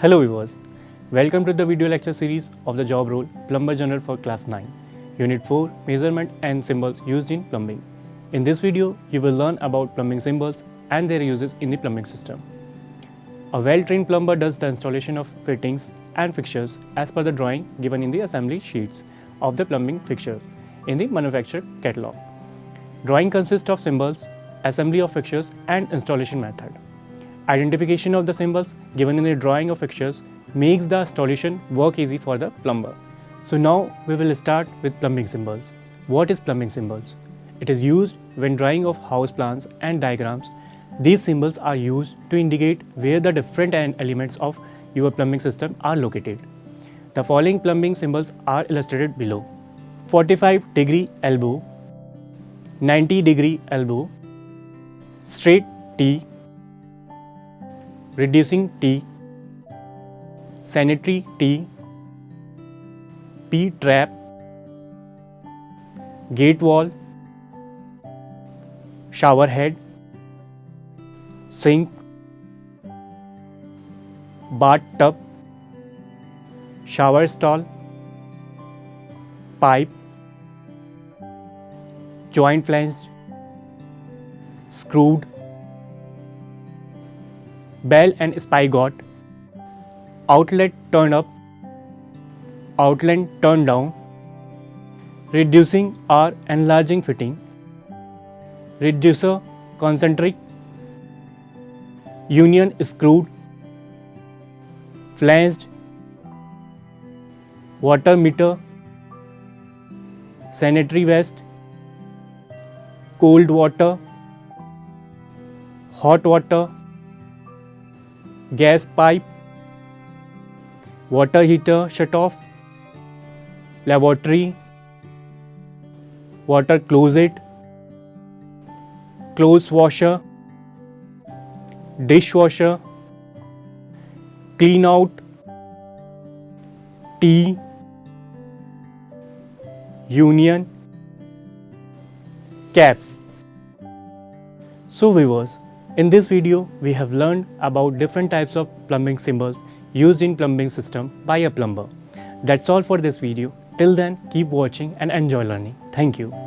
Hello viewers, welcome to the video lecture series of the job role Plumber General for Class 9, Unit 4 Measurement and Symbols used in plumbing. In this video, you will learn about plumbing symbols and their uses in the plumbing system. A well-trained plumber does the installation of fittings and fixtures as per the drawing given in the assembly sheets of the plumbing fixture in the manufacturer catalog. Drawing consists of symbols, assembly of fixtures and installation method. Identification of the symbols given in the drawing of fixtures makes the installation work easy for the plumber. So now we will start with plumbing symbols. What is plumbing symbols? It is used when drawing of house plans and diagrams. These symbols are used to indicate where the different elements of your plumbing system are located. The following plumbing symbols are illustrated below. 45-degree elbow, 90-degree elbow, straight T, reducing T, sanitary T, P trap, gate wall, shower head, sink, bathtub, shower stall, pipe, joint flanged, screwed, bell and spigot, outlet turned up, outlet turned down, reducing or enlarging fitting, reducer concentric, union screwed, flanged, water meter, sanitary waste, cold water, hot water, gas pipe, water heater shut off, lavatory, water closet, clothes washer, dishwasher, clean out, tea, union, cap. So viewers, in this video we have learned about different types of plumbing symbols used in plumbing system by a plumber. That's all for this video. Till then, keep watching and enjoy learning. Thank you.